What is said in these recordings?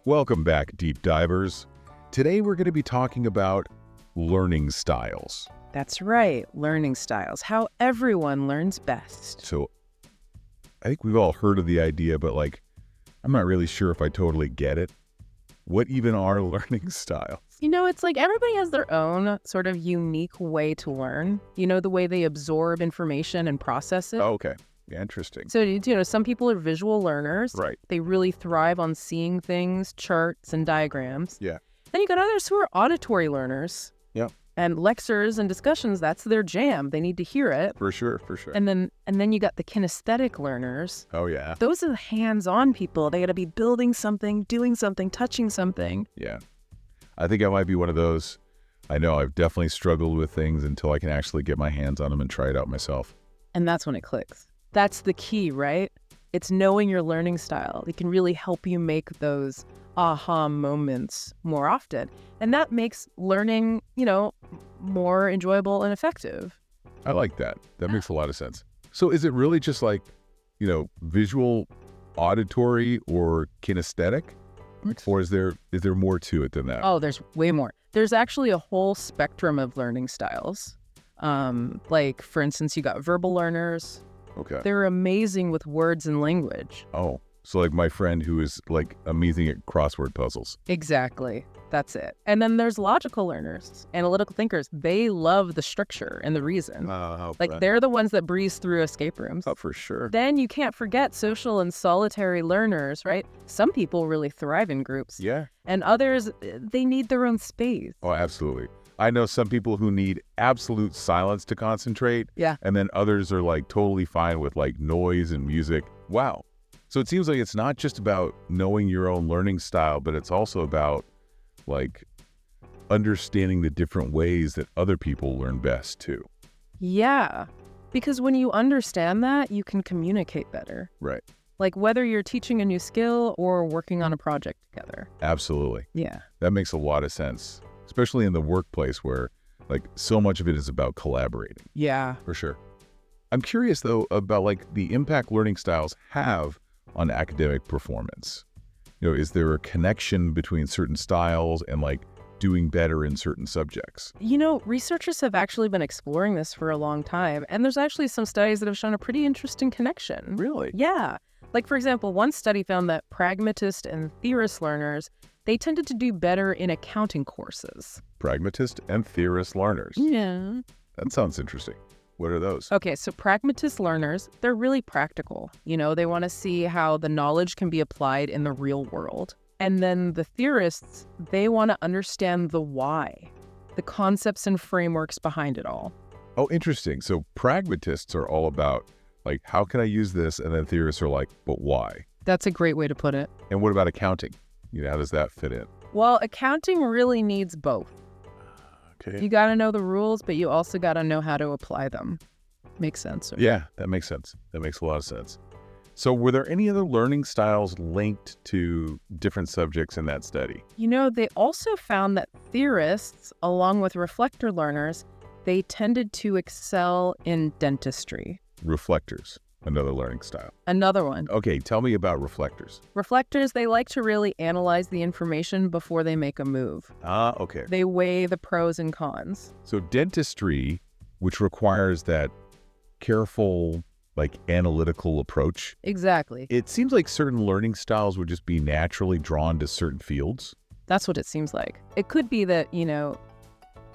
Welcome back, deep divers. Today we're going to be talking about learning styles. That's right, learning styles, how everyone learns best. So I think we've all heard of the idea, but I'm not really sure if I totally get it. What even are learning styles? It's like everybody has their own sort of unique way to learn. The way they absorb information and process it. Oh, okay. Yeah, interesting. So, some people are visual learners. Right. They really thrive on seeing things, charts, and diagrams. Yeah. Then you got others who are auditory learners. Yeah. And lectures and discussions, that's their jam. They need to hear it. For sure. And then you got the kinesthetic learners. Oh, yeah. Those are the hands-on people. They got to be building something, doing something, touching something. Yeah. I think I might be one of those. I know I've definitely struggled with things until I can actually get my hands on them and try it out myself. And that's when it clicks. That's the key, right? It's knowing your learning style. It can really help you make those aha moments more often. And that makes learning, more enjoyable and effective. I like that. That makes a lot of sense. So is it really just visual, auditory, or kinesthetic? Or is there more to it than that? Oh, there's way more. There's actually a whole spectrum of learning styles. For instance, you got verbal learners. Okay. They're amazing with words and language. Oh, so my friend who is amazing at crossword puzzles. Exactly. That's it. And then there's logical learners, analytical thinkers. They love the structure and the reason. They're the ones that breeze through escape rooms. Oh, for sure. Then you can't forget social and solitary learners, right? Some people really thrive in groups. Yeah. And others, they need their own space. Oh, absolutely. I know some people who need absolute silence to concentrate. Yeah. And then others are totally fine with noise and music. Wow. So it seems like it's not just about knowing your own learning style, but it's also about understanding the different ways that other people learn best too. Yeah. Because when you understand that, you can communicate better. Right. Whether you're teaching a new skill or working on a project together. Absolutely. Yeah. That makes a lot of sense, especially in the workplace where so much of it is about collaborating. Yeah. For sure. I'm curious though about the impact learning styles have on academic performance. Is there a connection between certain styles and doing better in certain subjects? Researchers have actually been exploring this for a long time, and there's actually some studies that have shown a pretty interesting connection. Really? Yeah. For example, one study found that pragmatist and theorist learners, they tended to do better in accounting courses. Pragmatist and theorist learners. Yeah. That sounds interesting. What are those? Okay, so pragmatist learners, they're really practical. They want to see how the knowledge can be applied in the real world. And then the theorists, they want to understand the why, the concepts and frameworks behind it all. Oh, interesting. So pragmatists are all about how can I use this? And then theorists are but why? That's a great way to put it. And what about accounting? How does that fit in? Well, accounting really needs both. Okay. You got to know the rules, but you also got to know how to apply them. Makes sense. Right? Yeah, that makes sense. That makes a lot of sense. So were there any other learning styles linked to different subjects in that study? They also found that theorists, along with reflector learners, they tended to excel in dentistry. Reflectors, another learning style. Another one. Okay, tell me about reflectors. Reflectors, they like to really analyze the information before they make a move. Ah, okay. They weigh the pros and cons. So dentistry, which requires that careful, analytical approach. Exactly. It seems like certain learning styles would just be naturally drawn to certain fields. That's what it seems like. It could be that,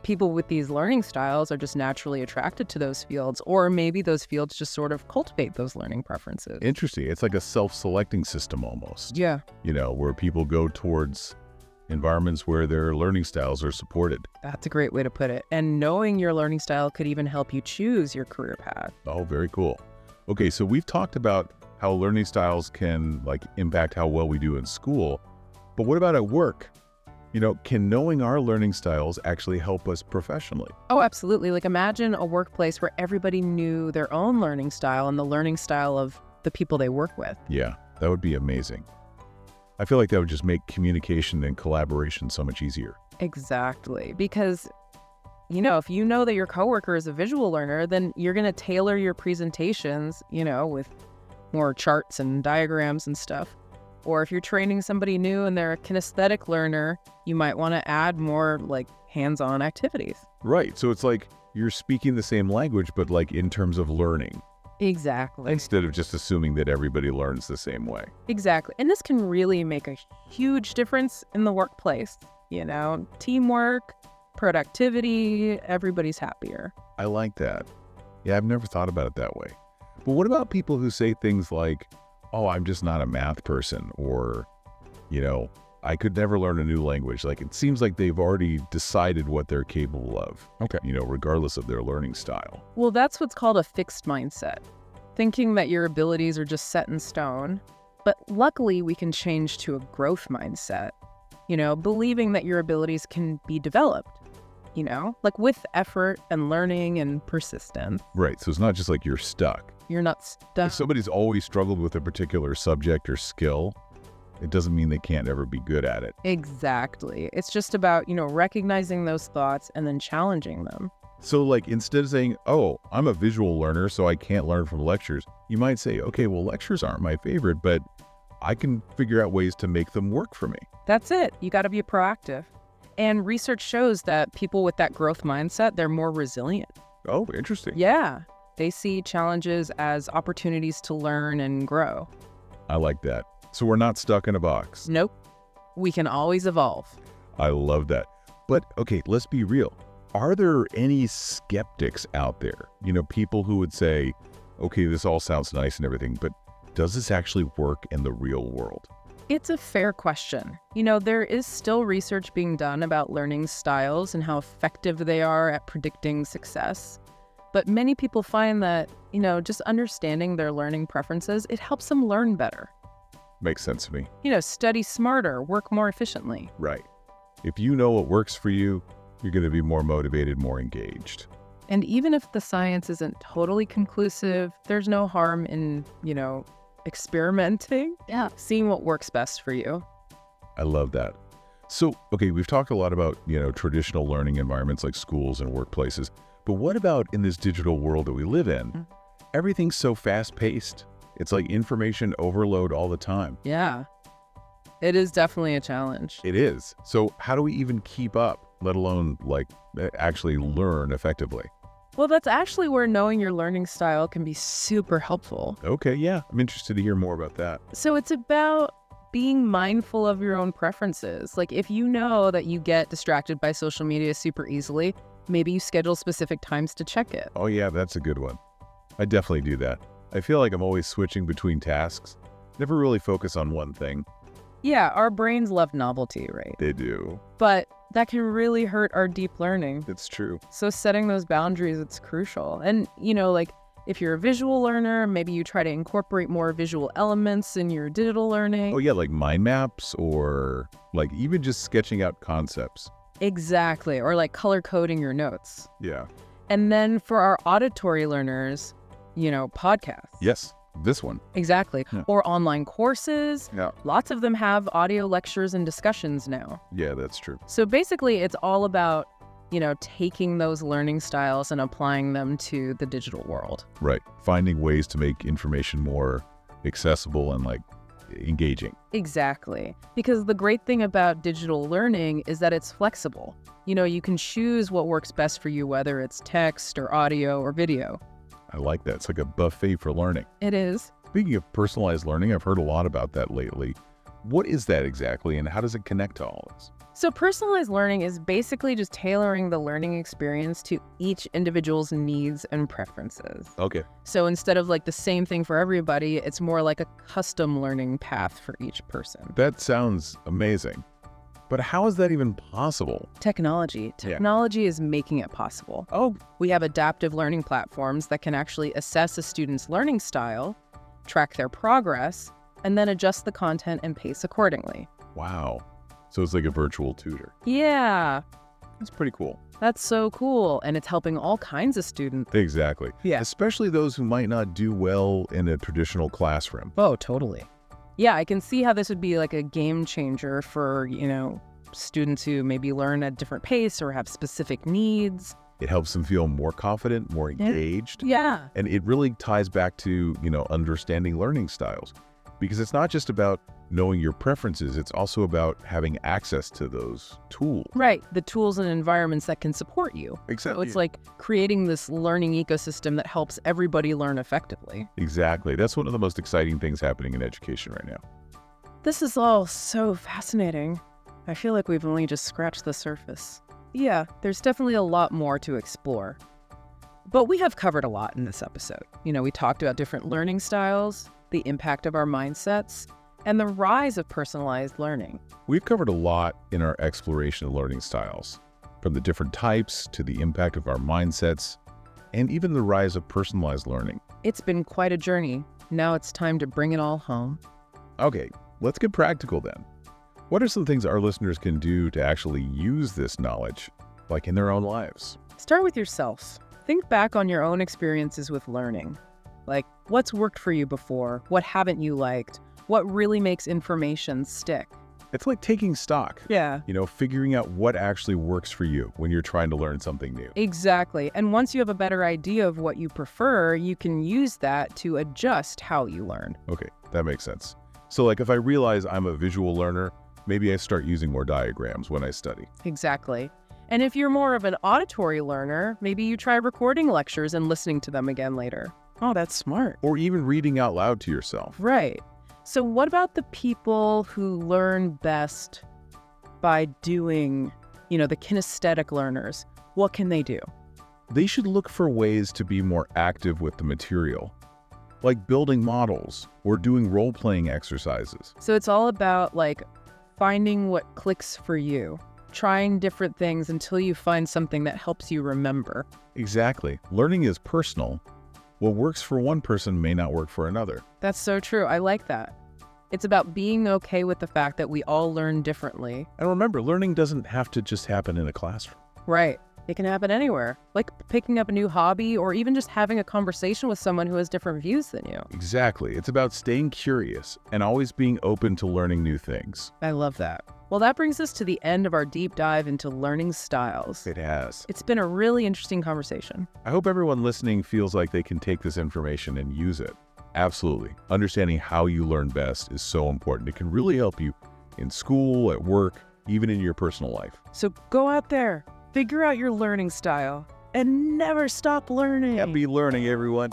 people with these learning styles are just naturally attracted to those fields, or maybe those fields just sort of cultivate those learning preferences. Interesting. It's like a self-selecting system almost. Yeah. Where people go towards environments where their learning styles are supported. That's a great way to put it. And knowing your learning style could even help you choose your career path. Oh, very cool. Okay, so we've talked about how learning styles can impact how well we do in school, but what about at work? Can knowing our learning styles actually help us professionally? Oh, absolutely. Imagine a workplace where everybody knew their own learning style and the learning style of the people they work with. Yeah, that would be amazing. I feel like that would just make communication and collaboration so much easier. Exactly. Because, if you know that your coworker is a visual learner, then you're going to tailor your presentations, with more charts and diagrams and stuff. Or if you're training somebody new and they're a kinesthetic learner, you might want to add more like hands-on activities. Right. So it's like you're speaking the same language, but like in terms of learning. Exactly. Instead of just assuming that everybody learns the same way. Exactly. And this can really make a huge difference in the workplace. You know, teamwork, productivity, everybody's happier. I like that. Yeah, I've never thought about it that way. But what about people who say things like, oh, I'm just not a math person, or, you know, I could never learn a new language. Like, it seems like they've already decided what they're capable of. Okay. You know, regardless of their learning style. Well, that's what's called a fixed mindset, thinking that your abilities are just set in stone. But luckily, we can change to a growth mindset, you know, believing that your abilities can be developed, you know, like with effort and learning and persistence. Right. So it's not just like you're stuck. You're not stuck. If somebody's always struggled with a particular subject or skill, it doesn't mean they can't ever be good at it. Exactly. It's just about, you know, recognizing those thoughts and then challenging them. So like instead of saying, oh, I'm a visual learner, so I can't learn from lectures, you might say, okay, well, lectures aren't my favorite, but I can figure out ways to make them work for me. That's it. You got to be proactive. And research shows that people with that growth mindset, they're more resilient. Oh, interesting. Yeah. They see challenges as opportunities to learn and grow. I like that. So we're not stuck in a box. Nope. We can always evolve. I love that. But okay, let's be real. Are there any skeptics out there? You know, people who would say, okay, this all sounds nice and everything, but does this actually work in the real world? It's a fair question. You know, there is still research being done about learning styles and how effective they are at predicting success. But many people find that, you know, just understanding their learning preferences, it helps them learn better. Makes sense to me. You know, study smarter, work more efficiently. Right. If you know what works for you, you're going to be more motivated, more engaged. And even if the science isn't totally conclusive, there's no harm in, you know, experimenting. Yeah. Seeing what works best for you. I love that. So, okay, we've talked a lot about, you know, traditional learning environments like schools and workplaces. But what about in this digital world that we live in? Everything's so fast-paced. It's like information overload all the time. Yeah. It is definitely a challenge. It is. So how do we even keep up, let alone like actually learn effectively? Well, that's actually where knowing your learning style can be super helpful. Okay, yeah. I'm interested to hear more about that. So it's about being mindful of your own preferences. Like if you know that you get distracted by social media super easily, maybe you schedule specific times to check it. Oh yeah, that's a good one. I definitely do that. I feel like I'm always switching between tasks. Never really focus on one thing. Yeah, our brains love novelty, right? They do. But that can really hurt our deep learning. It's true. So setting those boundaries, it's crucial. And, you know, like if you're a visual learner, maybe you try to incorporate more visual elements in your digital learning. Oh yeah, like mind maps or like even just sketching out concepts. Exactly. Or like color coding your notes. Yeah. And then for our auditory learners, you know, podcasts. Yes, this one. Exactly. Yeah. Or online courses. Yeah. Lots of them have audio lectures and discussions now. Yeah, that's true. So basically, it's all about, you know, taking those learning styles and applying them to the digital world. Right. Finding ways to make information more accessible and like engaging. Exactly. Because the great thing about digital learning is that it's flexible. You know, you can choose what works best for you, whether it's text or audio or video. I like that. It's like a buffet for learning. It is. Speaking of personalized learning, I've heard a lot about that lately. What is that exactly, and how does it connect to all this? So personalized learning is basically just tailoring the learning experience to each individual's needs and preferences. Okay. So instead of like the same thing for everybody, it's more like a custom learning path for each person. That sounds amazing. But how is that even possible? Technology is making it possible. Oh, We have adaptive learning platforms that can actually assess a student's learning style, track their progress, and then adjust the content and pace accordingly. wow. So it's like a virtual tutor. Yeah, That's pretty cool. that's so cool. And it's helping all kinds of students. Exactly. Yeah. Especially those who might not do well in a traditional classroom. Oh, totally. Yeah, I can see how this would be like a game changer for, you know, students who maybe learn at a different pace or have specific needs. It helps them feel more confident, more engaged. Yeah. And it really ties back to, you know, understanding learning styles. Because it's not just about knowing your preferences, it's also about having access to those tools. Right. The tools and environments that can support you. So Exactly. it's like creating this learning ecosystem that helps everybody learn effectively. Exactly. That's one of the most exciting things happening in education right now. This is all so fascinating. I feel like we've only just scratched the surface. Yeah, there's definitely a lot more to explore. But we have covered a lot in this episode. We talked about different learning styles, the impact of our mindsets, and the rise of personalized learning. We've covered a lot in our exploration of learning styles, from the different types to the impact of our mindsets, and even the rise of personalized learning. It's been quite a journey. Now it's time to bring it all home. Okay, let's get practical then. What are some things our listeners can do to actually use this knowledge, like in their own lives? Start with yourself. Think back on your own experiences with learning. Like, what's worked for you before? What haven't you liked? What really makes information stick? It's like taking stock. Yeah. Figuring out what actually works for you when you're trying to learn something new. Exactly. And once you have a better idea of what you prefer, you can use that to adjust how you learn. Okay, that makes sense. So like if I realize I'm a visual learner, maybe I start using more diagrams when I study. Exactly. And if you're more of an auditory learner, maybe you try recording lectures and listening to them again later. Oh, that's smart. Or even reading out loud to yourself. Right. So what about the people who learn best by doing, the kinesthetic learners? What can they do? They should look for ways to be more active with the material, like building models or doing role-playing exercises. So it's all about finding what clicks for you, trying different things until you find something that helps you remember. Exactly. Learning is personal. What works for one person may not work for another. That's so true. I like that. It's about being okay with the fact that we all learn differently. And remember, learning doesn't have to just happen in a classroom. Right. It can happen anywhere, like picking up a new hobby or even just having a conversation with someone who has different views than you. Exactly. It's about staying curious and always being open to learning new things. I love that. Well, that brings us to the end of our deep dive into learning styles. It has. It's been a really interesting conversation. I hope everyone listening feels like they can take this information and use it. Absolutely. Understanding how you learn best is so important. It can really help you in school, at work, even in your personal life. So go out there, figure out your learning style, and never stop learning. Happy learning, everyone.